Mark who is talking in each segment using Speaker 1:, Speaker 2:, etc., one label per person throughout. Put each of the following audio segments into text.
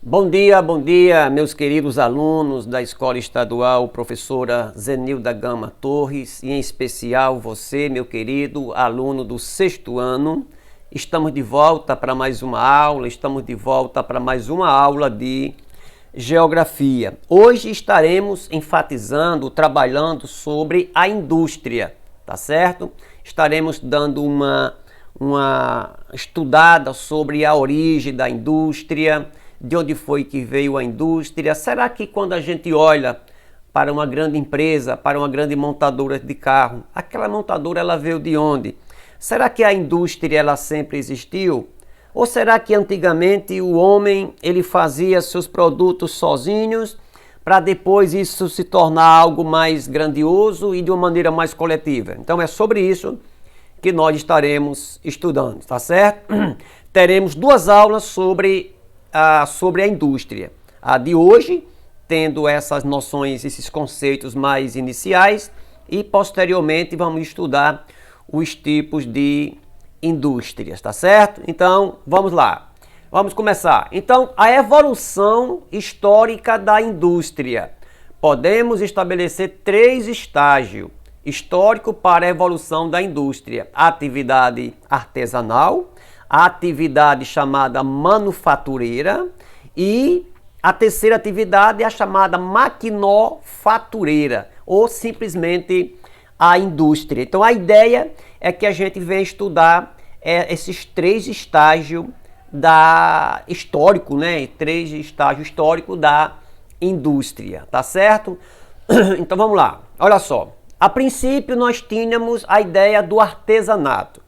Speaker 1: Bom dia, meus queridos alunos da Escola Estadual Professora Zenilda Gama Torres, e em especial você, meu querido aluno do sexto ano. Estamos de volta para mais uma aula, de Geografia. Hoje estaremos enfatizando, trabalhando sobre a indústria, tá certo? Estaremos dando uma estudada sobre a origem da indústria, de onde foi que veio a indústria. Será que quando a gente olha para uma grande empresa, para uma grande montadora de carro, aquela montadora ela veio de onde? Será que a indústria ela sempre existiu? Ou será que antigamente o homem ele fazia seus produtos sozinhos para depois isso se tornar algo mais grandioso e de uma maneira mais coletiva? Então é sobre isso que nós estaremos estudando, tá certo? Teremos duas aulas sobre a indústria. A de hoje, tendo essas noções, esses conceitos mais iniciais, e posteriormente vamos estudar os tipos de indústrias, tá certo? Então, vamos lá. Vamos começar. Então, a evolução histórica da indústria. Podemos estabelecer três estágios históricos para a evolução da indústria: a atividade artesanal, a atividade chamada manufatureira e a terceira atividade é a chamada maquinofatureira, ou simplesmente a indústria. Então a ideia é que a gente venha estudar esses três estágios históricos, né? Três estágios históricos da indústria, tá certo? Então vamos lá, olha só. A princípio nós tínhamos a ideia do artesanato.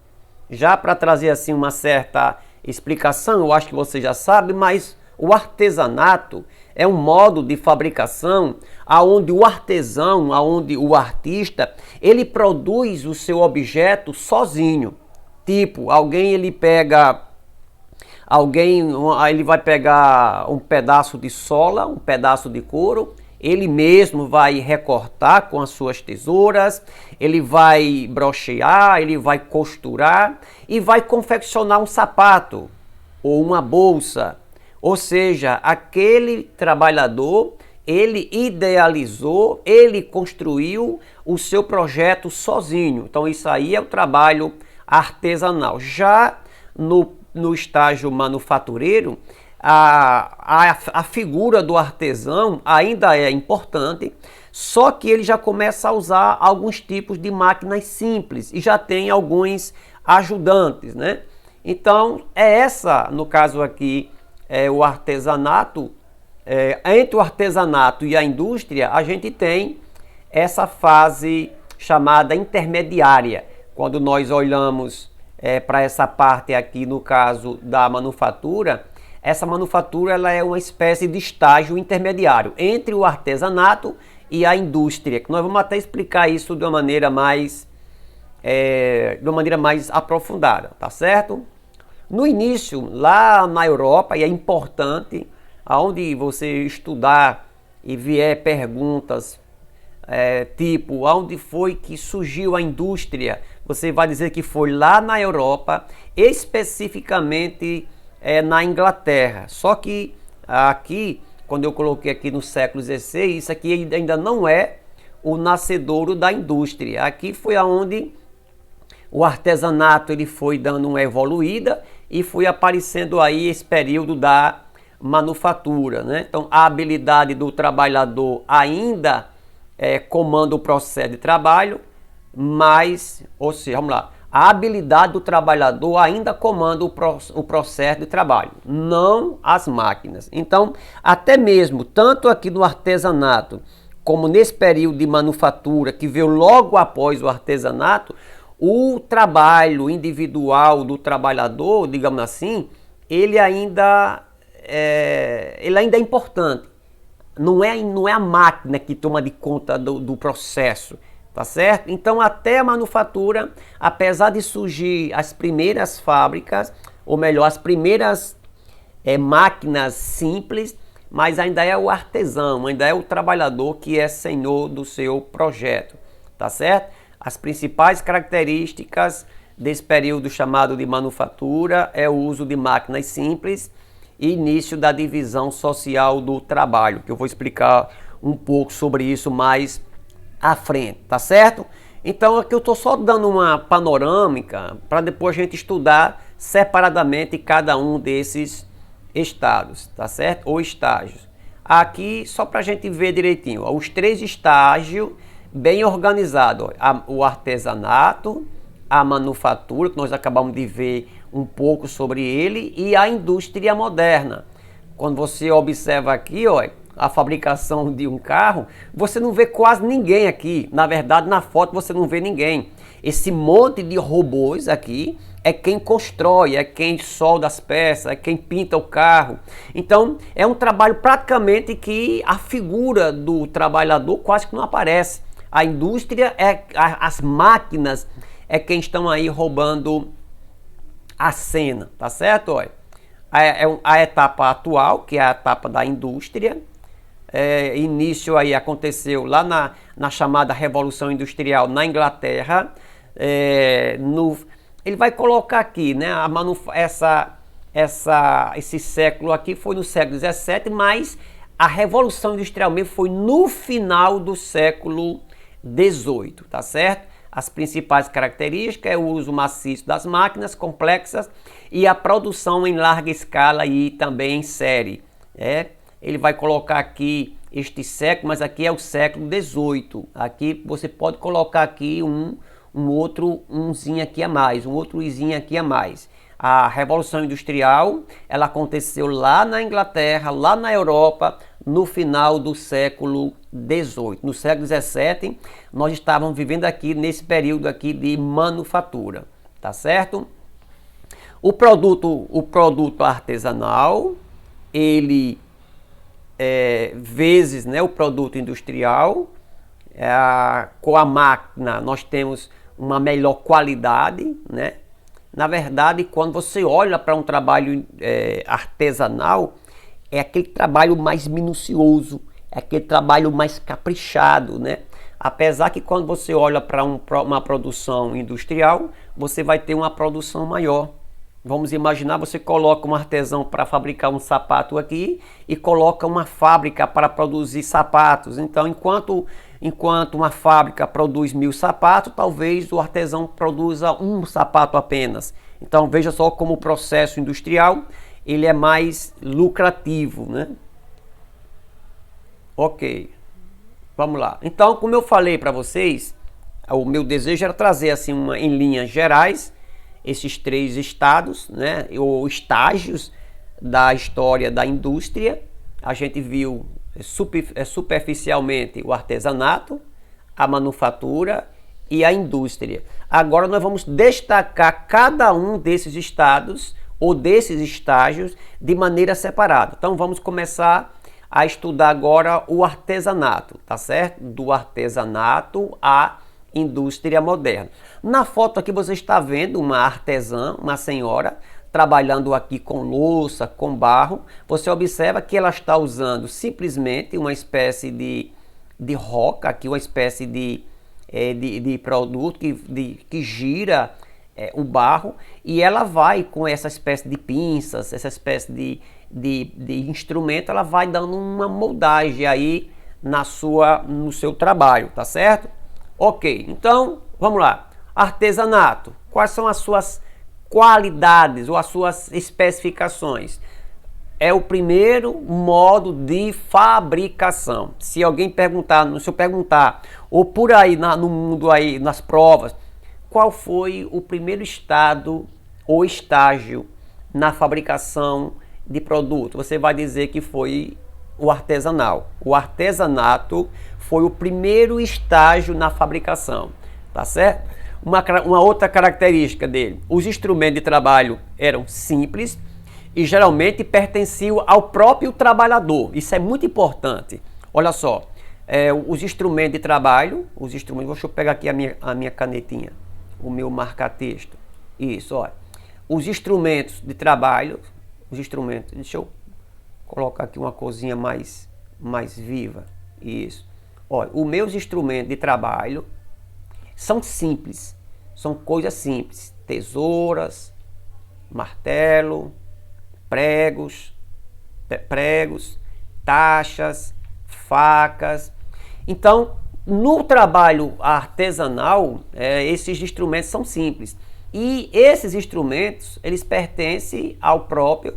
Speaker 1: Já para trazer assim uma certa explicação, eu acho que você já sabe, mas o artesanato é um modo de fabricação aonde o artesão, aonde o artista, ele produz o seu objeto sozinho. Tipo, ele vai pegar um pedaço de sola, um pedaço de couro, ele mesmo vai recortar com as suas tesouras, ele vai brochear, ele vai costurar e vai confeccionar um sapato ou uma bolsa. Ou seja, aquele trabalhador, ele idealizou, ele construiu o seu projeto sozinho. Então isso aí é o trabalho artesanal. Já no estágio manufatureiro, a figura do artesão ainda é importante, só que ele já começa a usar alguns tipos de máquinas simples e já tem alguns ajudantes, né? Então, no caso aqui, o artesanato, entre o artesanato e a indústria, a gente tem essa fase chamada intermediária. Quando nós olhamos para essa parte aqui, no caso da manufatura, essa manufatura ela é uma espécie de estágio intermediário entre o artesanato e a indústria, que nós vamos até explicar isso de uma maneira mais aprofundada, tá certo? No início, lá na Europa, e é importante, aonde você estudar e vier perguntas tipo, aonde foi que surgiu a indústria, você vai dizer que foi lá na Europa, especificamente na Inglaterra. Só que aqui, quando eu coloquei aqui no século XVI, isso aqui ainda não é o nascedouro da indústria. Aqui foi aonde o artesanato ele foi dando uma evoluída e foi aparecendo aí esse período da manufatura, né? Então a habilidade do trabalhador ainda comanda o processo de trabalho, ou seja, vamos lá, a habilidade do trabalhador ainda comanda o processo de trabalho, não as máquinas. Então, até mesmo, tanto aqui no artesanato, como nesse período de manufatura, que veio logo após o artesanato, o trabalho individual do trabalhador, digamos assim, ele ainda é importante. Não é a máquina que toma de conta do processo. Tá certo? Então até a manufatura, apesar de surgir as primeiras fábricas, ou melhor, as primeiras máquinas simples, mas ainda é o artesão, ainda é o trabalhador que é senhor do seu projeto, tá certo? As principais características desse período chamado de manufatura é o uso de máquinas simples e início da divisão social do trabalho, que eu vou explicar um pouco sobre isso mais à frente, tá certo? Então aqui eu estou só dando uma panorâmica para depois a gente estudar separadamente cada um desses estados, tá certo? Ou estágios. Aqui só para a gente ver direitinho, ó, os 3 estágios bem organizados, o artesanato, a manufatura, que nós acabamos de ver um pouco sobre ele, e a indústria moderna. Quando você observa aqui, ó, a fabricação de um carro, você não vê quase ninguém aqui. Na verdade, na foto você não vê ninguém. Esse monte de robôs aqui é quem constrói, é quem solda as peças, é quem pinta o carro. Então, é um trabalho praticamente que a figura do trabalhador quase que não aparece. A indústria, as máquinas é quem estão aí roubando a cena, tá certo? Olha, a etapa atual, que é a etapa da indústria, início aí aconteceu lá na chamada Revolução Industrial na Inglaterra. Ele vai colocar aqui, né, esse século aqui foi no século XVII, mas a Revolução Industrial mesmo foi no final do século XVIII, tá certo? As principais características é o uso maciço das máquinas complexas e a produção em larga escala e também em série. Ele vai colocar aqui este século, mas aqui é o século XVIII. Aqui você pode colocar aqui um outro umzinho aqui a mais, um outro izinho aqui a mais. A Revolução Industrial, ela aconteceu lá na Inglaterra, lá na Europa, no final do século XVIII. No século XVII, nós estávamos vivendo aqui nesse período aqui de manufatura, tá certo? O produto artesanal, ele vezes, né, o produto industrial, com a máquina nós temos uma melhor qualidade, né? Na verdade, quando você olha para um trabalho artesanal, é aquele trabalho mais minucioso, é aquele trabalho mais caprichado, né? Apesar que quando você olha para uma produção industrial, você vai ter uma produção maior. Vamos imaginar, você coloca um artesão para fabricar um sapato aqui e coloca uma fábrica para produzir sapatos. Então, enquanto uma fábrica produz 1000 sapatos, talvez o artesão produza um sapato apenas. Então, veja só como o processo industrial ele é mais lucrativo, né? Ok, vamos lá. Então, como eu falei para vocês, o meu desejo era trazer assim em linhas gerais esses 3 estados, né, ou estágios da história da indústria. A gente viu superficialmente o artesanato, a manufatura e a indústria. Agora nós vamos destacar cada um desses estados ou desses estágios de maneira separada. Então vamos começar a estudar agora o artesanato, tá certo? Do artesanato à indústria moderna. Na foto aqui você está vendo uma artesã, uma senhora, trabalhando aqui com louça, com barro. Você observa que ela está usando simplesmente uma espécie de roca, aqui uma espécie de produto que gira o barro, e ela vai com essa espécie de pinças, essa espécie de instrumento, ela vai dando uma moldagem aí no seu trabalho, tá certo? Ok, então vamos lá. Artesanato, quais são as suas qualidades ou as suas especificações? É o primeiro modo de fabricação. Se alguém perguntar, se eu perguntar, ou por aí no mundo aí, nas provas, qual foi o primeiro estado ou estágio na fabricação de produto, você vai dizer que foi o artesanal. O artesanato foi o primeiro estágio na fabricação, tá certo? Uma outra característica dele, os instrumentos de trabalho eram simples e geralmente pertenciam ao próprio trabalhador. Isso é muito importante. Olha só, os instrumentos de trabalho, deixa eu pegar aqui a minha canetinha, o meu marca-texto. Isso, olha. Os instrumentos de trabalho, deixa eu colocar aqui uma coisinha mais viva. Isso. Olha, os meus instrumentos de trabalho são simples, são coisas simples: tesouras, martelo, pregos, pregos, tachas, facas. Então, no trabalho artesanal, esses instrumentos são simples. E esses instrumentos, eles pertencem ao próprio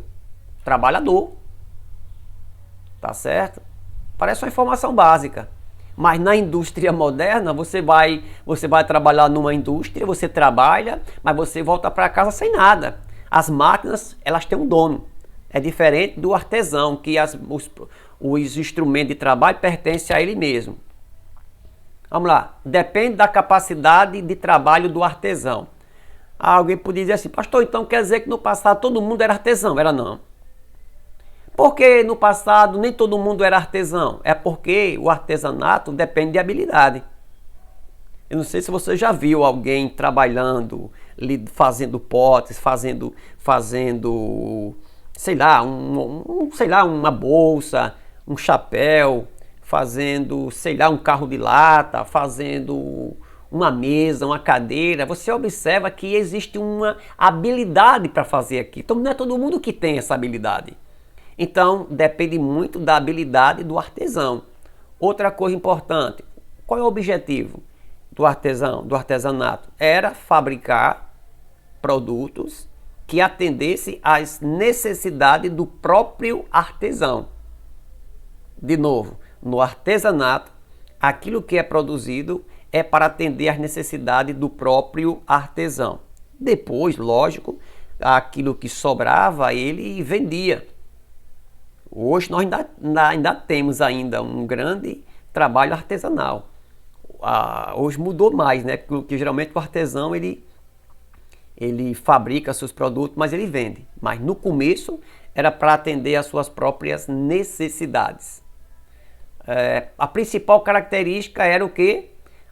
Speaker 1: trabalhador. Tá certo? Parece uma informação básica. Mas na indústria moderna, você vai trabalhar numa indústria, você trabalha, mas você volta para casa sem nada. As máquinas, elas têm um dono. É diferente do artesão, que os instrumentos de trabalho pertencem a ele mesmo. Vamos lá. Depende da capacidade de trabalho do artesão. Alguém podia dizer assim, pastor, então quer dizer que no passado todo mundo era artesão? Era não. Porque no passado nem todo mundo era artesão? É porque o artesanato depende de habilidade. Eu não sei se você já viu alguém trabalhando, fazendo potes, fazendo sei lá, uma bolsa, um chapéu, fazendo, sei lá, um carro de lata, fazendo uma mesa, uma cadeira. Você observa que existe uma habilidade para fazer aqui. Então não é todo mundo que tem essa habilidade. Então, depende muito da habilidade do artesão. Outra coisa importante, qual é o objetivo do artesanato? Era fabricar produtos que atendessem às necessidades do próprio artesão. De novo, no artesanato, aquilo que é produzido é para atender às necessidades do próprio artesão. Depois, lógico, aquilo que sobrava, ele vendia. Hoje nós ainda temos um grande trabalho artesanal. Hoje mudou mais, né? Porque geralmente o artesão ele fabrica seus produtos, mas ele vende. Mas no começo era para atender às suas próprias necessidades. A principal característica era o quê?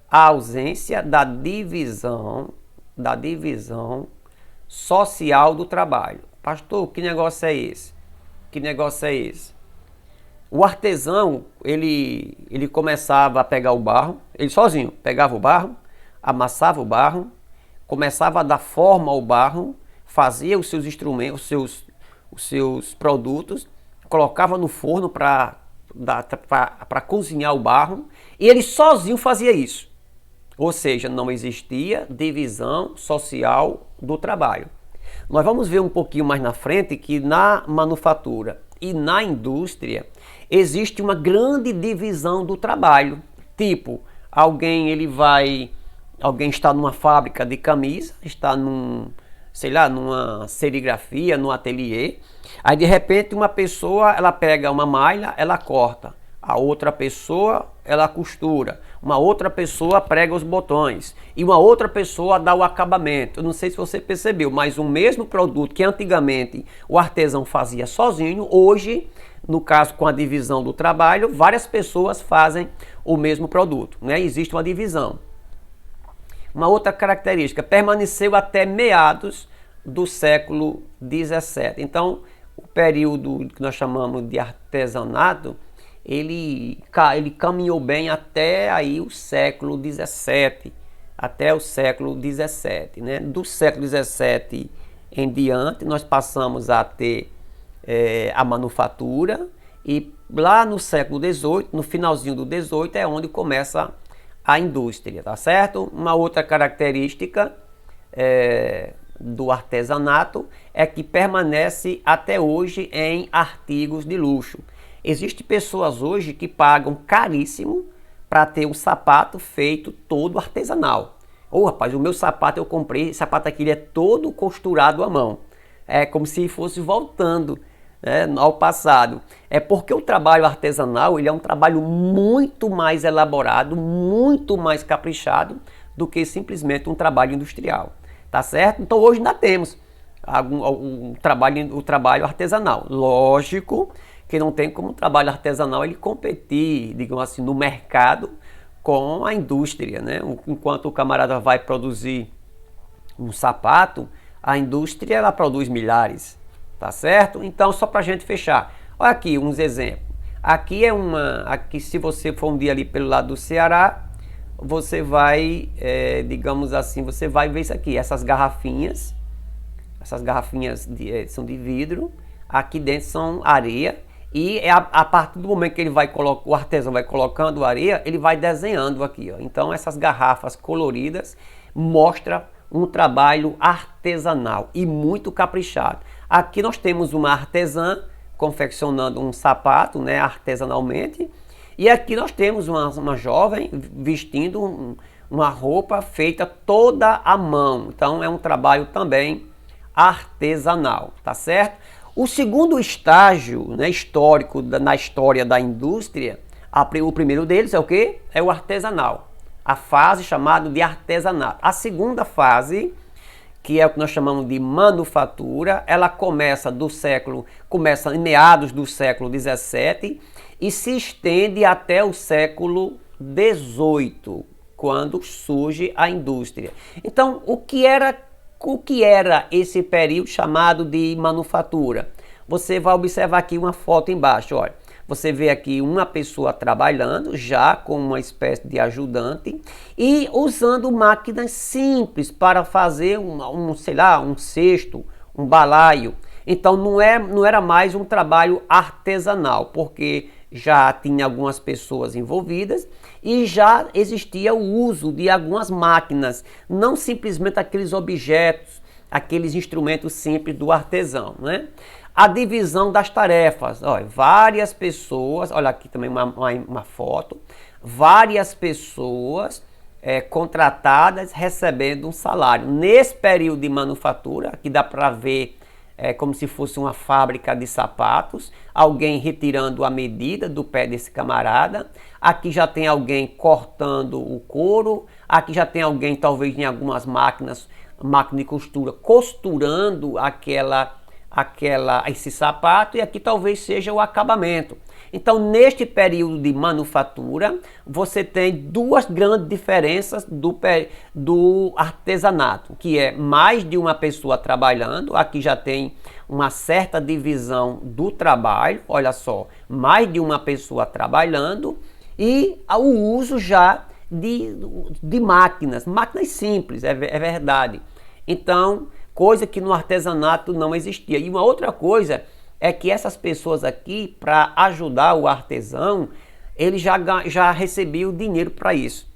Speaker 1: A ausência da divisão social do trabalho. Pastor, que negócio é esse? Que negócio é esse? O artesão, ele começava a pegar o barro, ele sozinho pegava o barro, amassava o barro, começava a dar forma ao barro, fazia os seus instrumentos, os seus produtos, colocava no forno para cozinhar o barro, e ele sozinho fazia isso. Ou seja, não existia divisão social do trabalho. Nós vamos ver um pouquinho mais na frente que na manufatura e na indústria existe uma grande divisão do trabalho. Tipo, alguém está numa fábrica de camisa, está numa serigrafia, num ateliê. Aí de repente uma pessoa, ela pega uma malha, ela corta. A outra pessoa, ela costura. Uma outra pessoa prega os botões. E uma outra pessoa dá o acabamento. Eu não sei se você percebeu, mas o mesmo produto que antigamente o artesão fazia sozinho, hoje, no caso com a divisão do trabalho, várias pessoas fazem o mesmo produto, né? Existe uma divisão. Uma outra característica, permaneceu até meados do século XVII. Então, o período que nós chamamos de artesanato, ele caminhou bem até aí o século XVII, né? Do século XVII em diante, nós passamos a ter a manufatura, e lá no século XVIII, no finalzinho do XVIII, é onde começa a indústria, tá certo? Uma outra característica do artesanato é que permanece até hoje em artigos de luxo. Existem pessoas hoje que pagam caríssimo para ter um sapato feito todo artesanal. Rapaz, o meu sapato eu comprei, esse sapato aqui ele é todo costurado à mão. É como se fosse voltando, né, ao passado. É porque o trabalho artesanal ele é um trabalho muito mais elaborado, muito mais caprichado do que simplesmente um trabalho industrial. Tá certo? Então hoje ainda temos o trabalho artesanal. Lógico que não tem como o trabalho artesanal ele competir, digamos assim, no mercado com a indústria, né? Enquanto o camarada vai produzir um sapato, a indústria ela produz milhares, tá certo? Então, só para a gente fechar, olha aqui uns exemplos. Aqui se você for um dia ali pelo lado do Ceará, você vai, digamos assim, você vai ver isso aqui, essas garrafinhas são de vidro, aqui dentro são areia. E a partir do momento que ele vai o artesão vai colocando a areia, ele vai desenhando aqui, ó. Então essas garrafas coloridas mostram um trabalho artesanal e muito caprichado. Aqui nós temos uma artesã confeccionando um sapato, né, artesanalmente. E aqui nós temos uma jovem vestindo uma roupa feita toda à mão. Então é um trabalho também artesanal, tá certo? O segundo estágio, né, histórico na história da indústria, o primeiro deles é o quê? É o artesanal. A fase chamada de artesanato. A segunda fase, que é o que nós chamamos de manufatura, ela começa em meados do século XVII e se estende até o século XVIII, quando surge a indústria. Então, o que era esse período chamado de manufatura? Você vai observar aqui uma foto embaixo, olha. Você vê aqui uma pessoa trabalhando já com uma espécie de ajudante e usando máquinas simples para fazer sei lá, um cesto, um balaio. Então não era mais um trabalho artesanal, porque já tinha algumas pessoas envolvidas e já existia o uso de algumas máquinas, não simplesmente aqueles objetos, aqueles instrumentos simples do artesão, né? A divisão das tarefas, olha, várias pessoas, olha aqui também uma foto, várias pessoas contratadas recebendo um salário. Nesse período de manufatura, aqui dá para ver como se fosse uma fábrica de sapatos, alguém retirando a medida do pé desse camarada, aqui já tem alguém cortando o couro, aqui já tem alguém talvez em algumas máquina de costura, costurando esse sapato, e aqui talvez seja o acabamento. Então, neste período de manufatura, você tem duas grandes diferenças do artesanato, que é mais de uma pessoa trabalhando. Aqui já tem uma certa divisão do trabalho, olha só, mais de uma pessoa trabalhando, e o uso já de máquinas simples, é verdade. Então, coisa que no artesanato não existia. E uma outra coisa é que essas pessoas aqui, para ajudar o artesão, ele já recebia o dinheiro para isso.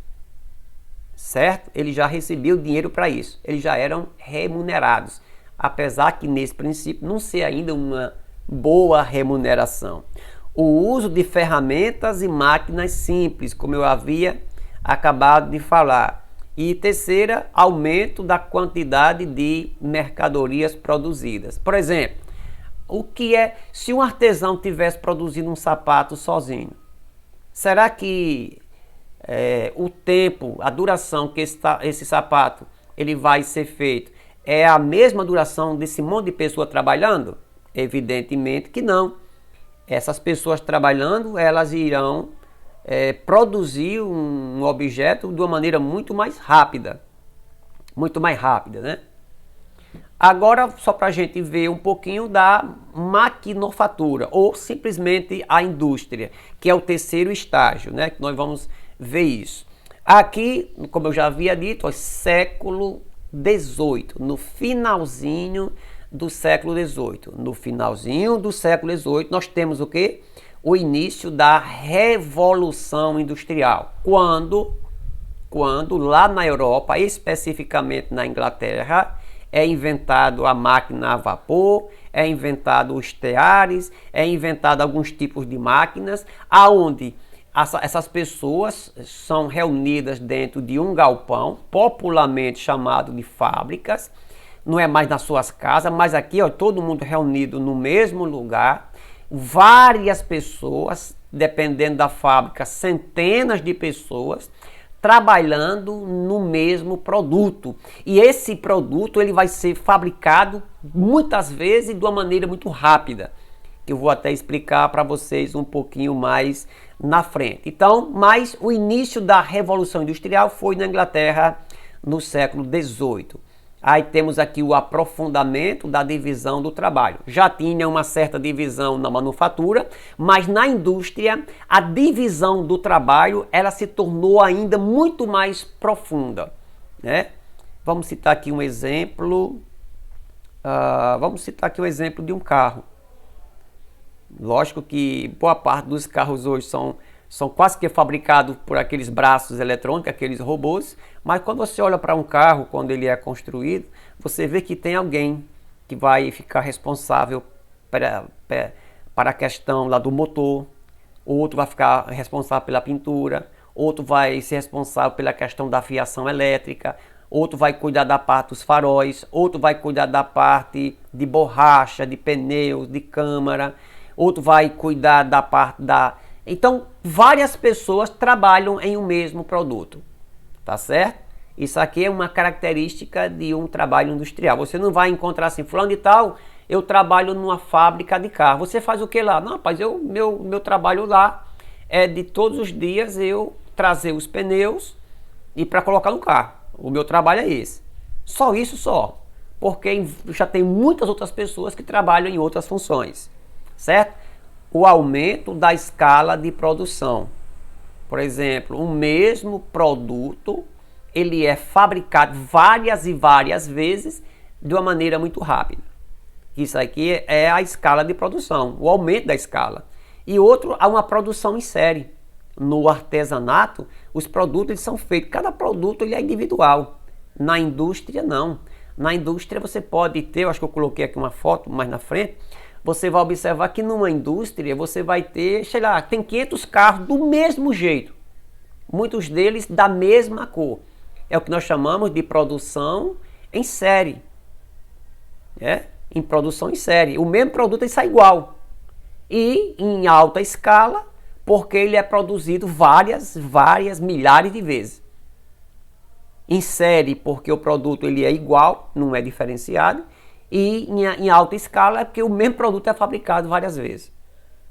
Speaker 1: Certo? Ele já recebia o dinheiro para isso. Eles já eram remunerados. Apesar que nesse princípio não ser ainda uma boa remuneração. O uso de ferramentas e máquinas simples, como eu havia acabado de falar. E terceira, aumento da quantidade de mercadorias produzidas. Por exemplo, se um artesão tivesse produzindo um sapato sozinho, será que o tempo, a duração que esse sapato ele vai ser feito é a mesma duração desse monte de pessoa trabalhando? Evidentemente que não. Essas pessoas trabalhando, elas irão produzir um objeto de uma maneira muito mais rápida, né? Agora, só para a gente ver um pouquinho da maquinofatura, ou simplesmente a indústria, que é o terceiro estágio, né? Que nós vamos ver isso. Aqui, como eu já havia dito, século XVIII, no finalzinho do século XVIII. No finalzinho do século XVIII, nós temos o quê? O início da Revolução Industrial, quando lá na Europa, especificamente na Inglaterra, é inventado a máquina a vapor, é inventado os teares, é inventado alguns tipos de máquinas, aonde essas pessoas são reunidas dentro de um galpão, popularmente chamado de fábricas, não é mais nas suas casas, mas aqui, ó, todo mundo reunido no mesmo lugar, várias pessoas, dependendo da fábrica, centenas de pessoas, trabalhando no mesmo produto. E esse produto ele vai ser fabricado muitas vezes de uma maneira muito rápida, que eu vou até explicar para vocês um pouquinho mais na frente. Então, mas o início da Revolução Industrial foi na Inglaterra no século XVIII. Aí temos aqui o aprofundamento da divisão do trabalho. Já tinha uma certa divisão na manufatura, mas na indústria a divisão do trabalho ela se tornou ainda muito mais profunda, né? Vamos citar aqui um exemplo. Vamos citar aqui um exemplo de um carro. Lógico que boa parte dos carros hoje são quase que fabricados por aqueles braços eletrônicos, aqueles robôs, mas quando você olha para um carro, quando ele é construído, você vê que tem alguém que vai ficar responsável para a questão lá do motor, outro vai ficar responsável pela pintura, outro vai ser responsável pela questão da fiação elétrica, outro vai cuidar da parte dos faróis, outro vai cuidar da parte de borracha, de pneus, de câmara, outro vai cuidar da parte da... Então, várias pessoas trabalham em um mesmo produto, tá certo? Isso aqui é uma característica de um trabalho industrial. Você não vai encontrar assim, fulano de tal, eu trabalho numa fábrica de carro. Você faz o que lá? Não, rapaz, meu trabalho lá é de todos os dias eu trazer os pneus e para colocar no carro. O meu trabalho é esse. Só isso só. Porque já tem muitas outras pessoas que trabalham em outras funções. Certo? O aumento da escala de produção. Por exemplo, o mesmo produto, ele é fabricado várias e várias vezes de uma maneira muito rápida. Isso aqui é a escala de produção, o aumento da escala. E outro, há uma produção em série. No artesanato, os produtos eles são feitos, cada produto ele é individual. Na indústria, não. Na indústria você pode ter, eu acho que eu coloquei aqui uma foto mais na frente, você vai observar que numa indústria você vai ter, sei lá, tem 500 carros do mesmo jeito. Muitos deles da mesma cor. É o que nós chamamos de produção em série. Em produção em série. O mesmo produto ele sai igual. E em alta escala, porque ele é produzido várias milhares de vezes. Em série, porque o produto ele é igual, não é diferenciado. E em alta escala é porque o mesmo produto é fabricado várias vezes.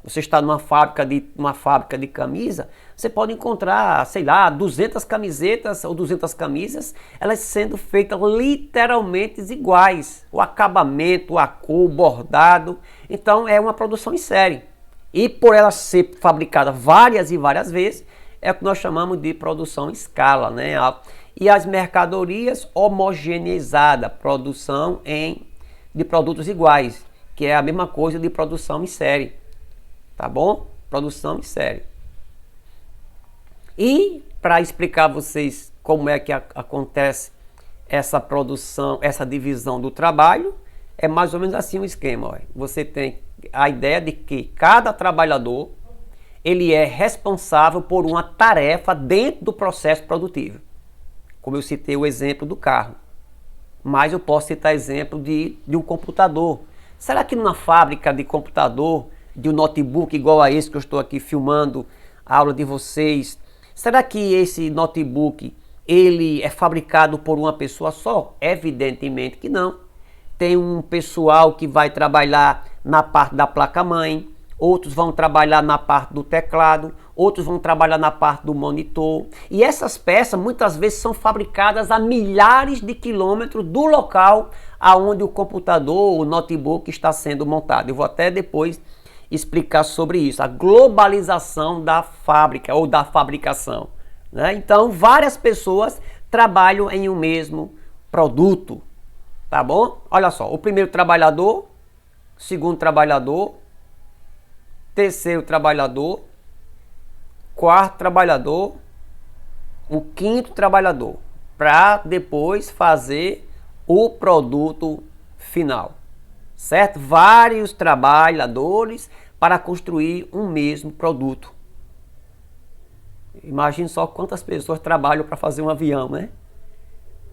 Speaker 1: Você está numa fábrica de camisa, você pode encontrar, sei lá, 200 camisetas ou 200 camisas, elas sendo feitas literalmente iguais. O acabamento, a cor, o bordado. Então é uma produção em série. E por ela ser fabricada várias e várias vezes, é o que nós chamamos de produção em escala, né? E as mercadorias homogeneizadas, produção de produtos iguais, que é a mesma coisa de produção em série. Tá bom? Produção em série. E para explicar a vocês como é que acontece essa produção, essa divisão do trabalho, é mais ou menos assim o esquema. Ó. Você tem a ideia de que cada trabalhador ele é responsável por uma tarefa dentro do processo produtivo. Como eu citei o exemplo do carro. Mas eu posso citar exemplo de um computador. Será que numa fábrica de computador, de um notebook igual a esse que eu estou aqui filmando a aula de vocês, será que esse notebook ele é fabricado por uma pessoa só? Evidentemente que não. Tem um pessoal que vai trabalhar na parte da placa-mãe, outros vão trabalhar na parte do teclado, outros vão trabalhar na parte do monitor. E essas peças muitas vezes são fabricadas a milhares de quilômetros do local aonde o computador, o notebook está sendo montado. Eu vou até depois explicar sobre isso, a globalização da fábrica ou da fabricação. Né? Então, várias pessoas trabalham em um mesmo produto. Tá bom? Olha só, o primeiro trabalhador, segundo trabalhador, terceiro trabalhador, quarto trabalhador, o quinto trabalhador, para depois fazer o produto final, certo? Vários trabalhadores para construir um mesmo produto. Imagine só quantas pessoas trabalham para fazer um avião, né?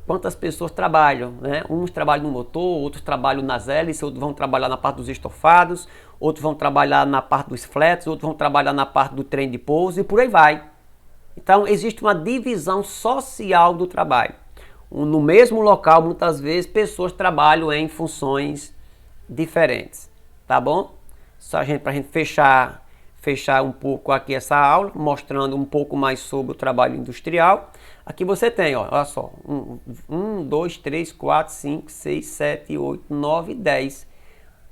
Speaker 1: Quantas pessoas trabalham, né? Uns trabalham no motor, outros trabalham nas hélices, outros vão trabalhar na parte dos estofados, outros vão trabalhar na parte dos flats, outros vão trabalhar na parte do trem de pouso e por aí vai. Então existe uma divisão social do trabalho. No mesmo local, muitas vezes, pessoas trabalham em funções diferentes, tá bom? Só para a gente fechar um pouco aqui essa aula, mostrando um pouco mais sobre o trabalho industrial. Aqui você tem, ó, olha só, 1, 2, 3, 4, 5, 6, 7, 8, 9, 10.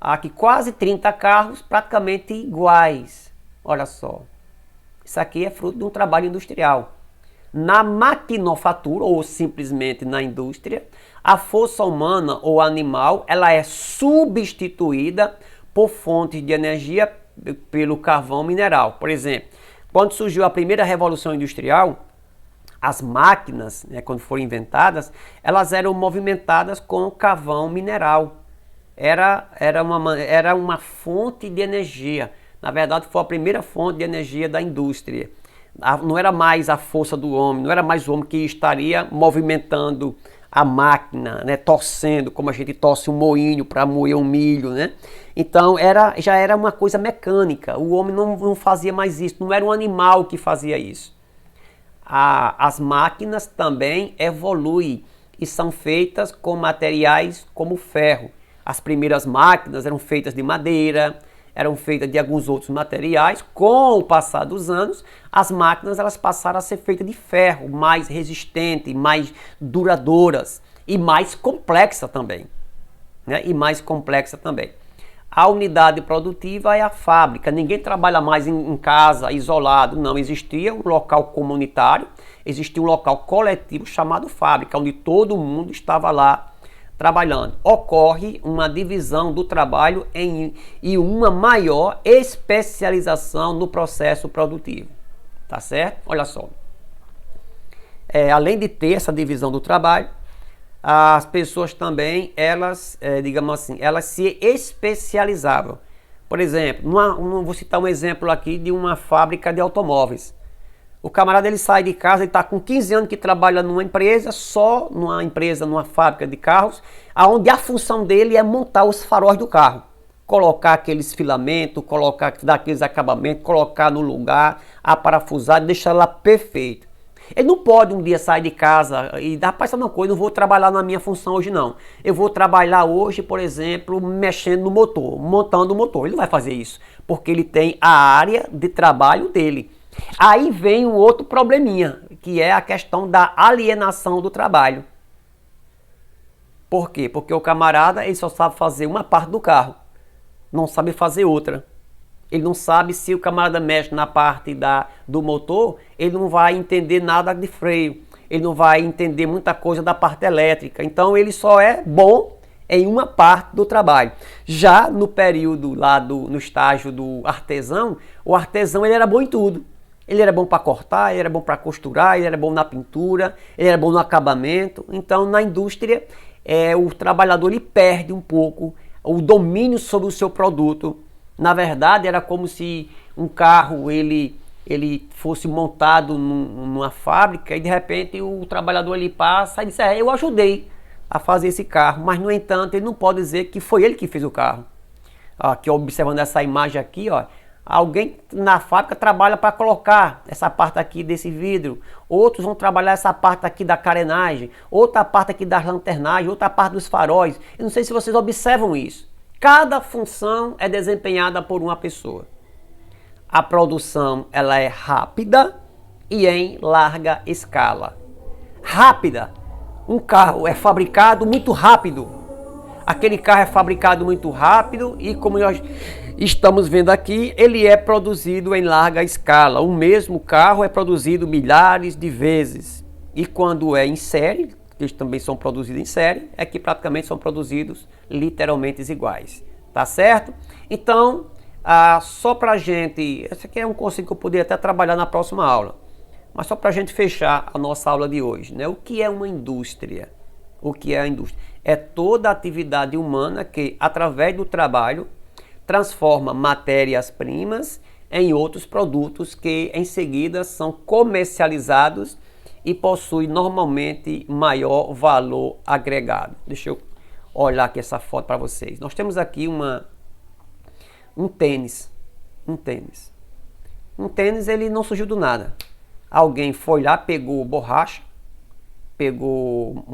Speaker 1: Aqui quase 30 carros praticamente iguais. Olha só, isso aqui é fruto de um trabalho industrial. Na maquinofatura, ou simplesmente na indústria, a força humana ou animal, ela é substituída por fontes de energia pelo carvão mineral. Por exemplo, quando surgiu a primeira revolução industrial, as máquinas, né, quando foram inventadas, elas eram movimentadas com carvão mineral. Era uma fonte de energia. Na verdade, foi a primeira fonte de energia da indústria. Não era mais a força do homem, não era mais o homem que estaria movimentando a máquina, né, torcendo, como a gente torce um moinho para moer um milho, né? Então já era uma coisa mecânica. O homem não fazia mais isso, não era um animal que fazia isso. As máquinas também evoluem e são feitas com materiais como ferro. As primeiras máquinas eram feitas de madeira, eram feitas de alguns outros materiais. Com o passar dos anos, as máquinas elas passaram a ser feitas de ferro, mais resistentes, mais duradouras e mais complexa também, né? A unidade produtiva é a fábrica. Ninguém trabalha mais em casa, isolado. Não, existia um local comunitário, existia um local coletivo chamado fábrica, onde todo mundo estava lá trabalhando. Ocorre uma divisão do trabalho e uma maior especialização no processo produtivo. Tá certo? Olha só. Além de ter essa divisão do trabalho, as pessoas também, digamos assim, elas se especializavam. Por exemplo, vou citar um exemplo aqui de uma fábrica de automóveis. O camarada ele sai de casa, ele está com 15 anos que trabalha numa empresa, numa fábrica de carros, onde a função dele é montar os faróis do carro. Colocar aqueles filamentos, dar aqueles acabamentos, colocar no lugar, aparafusar, deixar lá perfeito. Ele não pode um dia sair de casa e dar, rapaz, sabe uma coisa, não vou trabalhar na minha função hoje não. Eu vou trabalhar hoje, por exemplo, mexendo no motor, montando o motor. Ele não vai fazer isso, porque ele tem a área de trabalho dele. Aí vem um outro probleminha, que é a questão da alienação do trabalho. Por quê? Porque o camarada ele só sabe fazer uma parte do carro, não sabe fazer outra. Ele não sabe, se o camarada mexe na parte do motor, ele não vai entender nada de freio, ele não vai entender muita coisa da parte elétrica. Então ele só é bom em uma parte do trabalho. Já no período lá no estágio do artesão, o artesão ele era bom em tudo. Ele era bom para cortar, ele era bom para costurar, ele era bom na pintura, ele era bom no acabamento. Então na indústria o trabalhador ele perde um pouco o domínio sobre o seu produto. Na verdade, era como se um carro ele fosse montado numa fábrica e de repente o trabalhador ali passa e diz, eu ajudei a fazer esse carro, mas no entanto ele não pode dizer que foi ele que fez o carro. Aqui observando essa imagem aqui, ó, alguém na fábrica trabalha para colocar essa parte aqui desse vidro, outros vão trabalhar essa parte aqui da carenagem, outra parte aqui da lanternagem, outra parte dos faróis. Eu não sei se vocês observam isso. Cada função é desempenhada por uma pessoa. A produção ela é rápida e em larga escala. Rápida. Um carro é fabricado muito rápido. Aquele carro é fabricado muito rápido e, como nós estamos vendo aqui, ele é produzido em larga escala. O mesmo carro é produzido milhares de vezes. E quando é em série, eles também são produzidos em série, é que praticamente são produzidos literalmente iguais, tá certo? Então, só pra gente, esse aqui é um conceito que eu poderia até trabalhar na próxima aula, mas só pra gente fechar a nossa aula de hoje, né? O que é uma indústria? O que é a indústria? É toda a atividade humana que, através do trabalho, transforma matérias-primas em outros produtos que, em seguida, são comercializados e possui normalmente maior valor agregado. Deixa eu olhar aqui essa foto para vocês. Nós temos aqui um tênis. Um tênis ele não surgiu do nada. Alguém foi lá, pegou borracha, pegou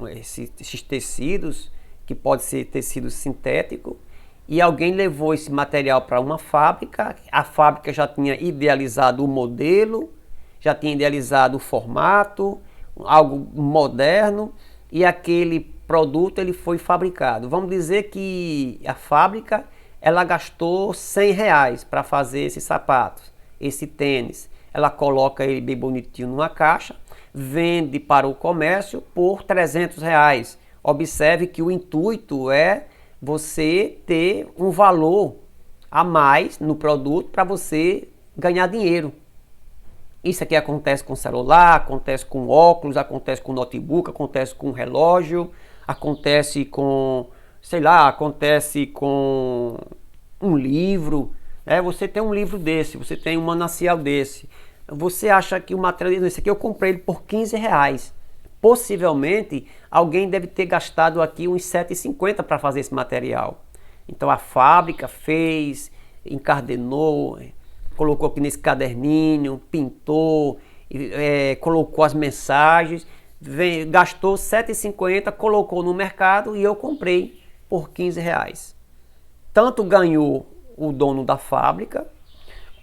Speaker 1: esses tecidos, que pode ser tecido sintético, e alguém levou esse material para uma fábrica. A fábrica já tinha idealizado o modelo, já tinha idealizado o formato, algo moderno, e aquele produto ele foi fabricado. Vamos dizer que a fábrica ela gastou R$100 para fazer esses sapatos, esse tênis. Ela coloca ele bem bonitinho numa caixa, vende para o comércio por R$300. Observe que o intuito é você ter um valor a mais no produto para você ganhar dinheiro. Isso aqui acontece com celular, acontece com óculos, acontece com notebook, acontece com relógio, acontece com, sei lá, acontece com um livro. Você tem um livro desse, você tem um manancial desse. Você acha que o material desse aqui eu comprei ele por R$ 15. Possivelmente alguém deve ter gastado aqui uns R$ 7,50 para fazer esse material. Então a fábrica fez, encardenou, colocou aqui nesse caderninho, pintou, colocou as mensagens, gastou R$ 7,50, colocou no mercado e eu comprei por R$ 15. Tanto ganhou o dono da fábrica,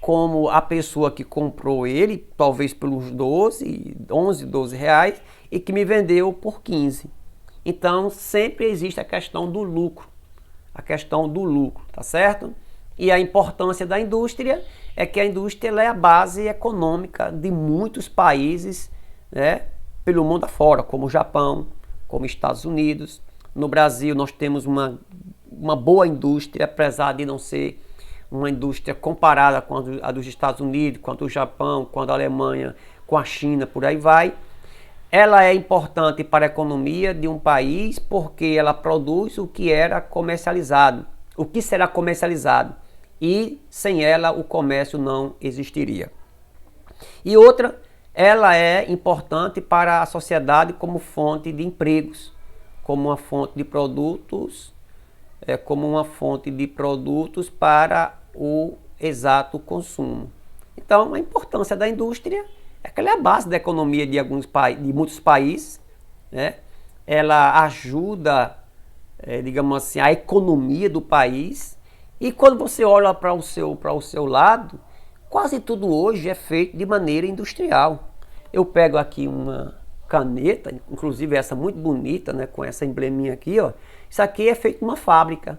Speaker 1: como a pessoa que comprou ele, talvez pelos 11, 12 reais, e que me vendeu por 15. Então sempre existe a questão do lucro. Tá certo? E a importância da indústria é que a indústria é a base econômica de muitos países, né, pelo mundo afora, como o Japão, como Estados Unidos. No Brasil nós temos uma boa indústria, apesar de não ser uma indústria comparada com a dos Estados Unidos, com a do Japão, com a da Alemanha, com a China, por aí vai. Ela é importante para a economia de um país porque ela produz o que era comercializado, o que será comercializado, e sem ela o comércio não existiria. E outra, ela é importante para a sociedade como fonte de empregos, como uma fonte de produtos, para o exato consumo. Então, a importância da indústria é que ela é a base da economia de muitos países, né? Ela ajuda, digamos assim, a economia do país. E quando você olha para o seu lado, quase tudo hoje é feito de maneira industrial. Eu pego aqui uma caneta, inclusive essa muito bonita, né, com essa embleminha aqui, ó. Isso aqui é feito numa fábrica.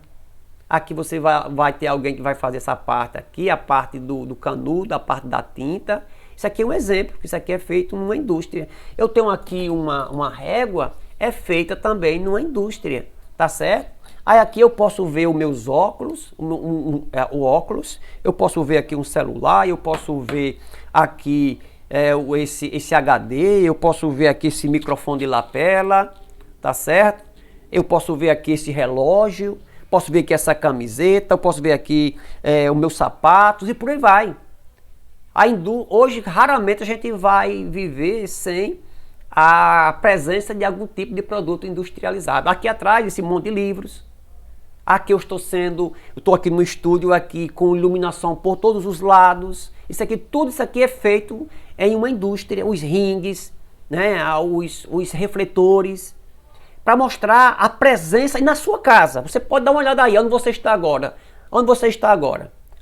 Speaker 1: Aqui você vai ter alguém que vai fazer essa parte aqui, a parte do canudo, a parte da tinta. Isso aqui é um exemplo, isso aqui é feito numa indústria. Eu tenho aqui uma régua, é feita também numa indústria, tá certo? Aí aqui eu posso ver os meus óculos, o óculos, eu posso ver aqui um celular, eu posso ver aqui esse HD, eu posso ver aqui esse microfone de lapela, tá certo? Eu posso ver aqui esse relógio, posso ver aqui essa camiseta, eu posso ver aqui os meus sapatos e por aí vai. Hoje, raramente a gente vai viver sem a presença de algum tipo de produto industrializado. Aqui atrás, esse monte de livros. Aqui eu estou aqui no estúdio aqui com iluminação por todos os lados. Tudo isso aqui é feito em uma indústria. Os rings, né, os refletores, para mostrar a presença. E na sua casa, você pode dar uma olhada aí, onde você está agora.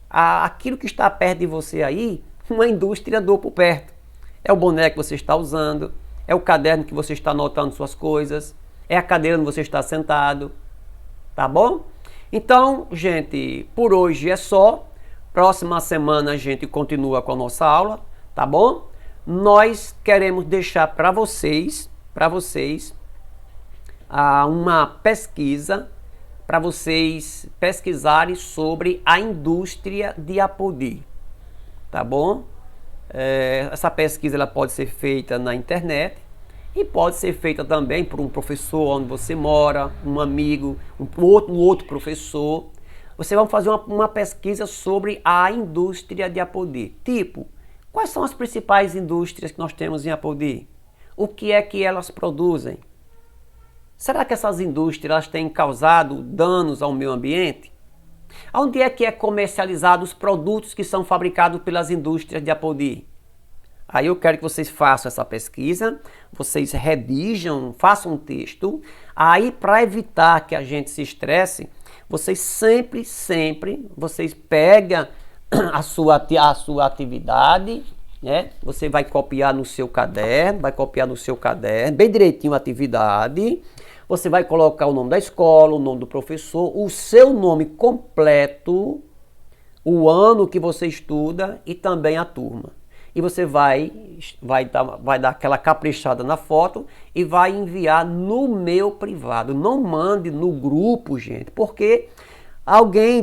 Speaker 1: Aquilo que está perto de você aí, uma indústria andou por perto. É o boneco que você está usando, é o caderno que você está anotando suas coisas, é a cadeira onde você está sentado, tá bom? Então, gente, por hoje é só. Próxima semana a gente continua com a nossa aula, tá bom? Nós queremos deixar para vocês uma pesquisa, para vocês pesquisarem sobre a indústria de Apodi. Tá bom? Essa pesquisa ela pode ser feita na internet e pode ser feita também por um professor onde você mora, um amigo, um outro professor. Você vai fazer uma pesquisa sobre a indústria de Apodi. Tipo, quais são as principais indústrias que nós temos em Apodi? O que é que elas produzem? Será que essas indústrias têm causado danos ao meio ambiente? Onde é que é comercializado os produtos que são fabricados pelas indústrias de Apodi? Aí eu quero que vocês façam essa pesquisa, vocês redigam, façam um texto. Aí, para evitar que a gente se estresse, vocês sempre, vocês pegam a sua atividade, né? Você vai copiar no seu caderno, bem direitinho a atividade. Você vai colocar o nome da escola, o nome do professor, o seu nome completo, o ano que você estuda e também a turma. E você vai dar aquela caprichada na foto e vai enviar no meu privado. Não mande no grupo, gente, porque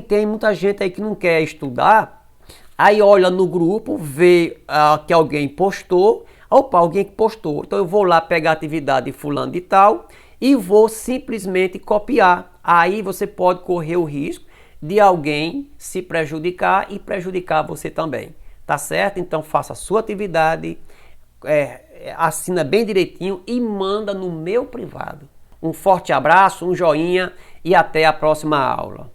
Speaker 1: Tem muita gente aí que não quer estudar, aí olha no grupo, vê que alguém postou, opa, alguém que postou, então eu vou lá pegar a atividade de fulano de tal e vou simplesmente copiar. Aí você pode correr o risco de alguém se prejudicar e prejudicar você também, tá certo? Então faça a sua atividade, assina bem direitinho e manda no meu privado. Um forte abraço, um joinha e até a próxima aula.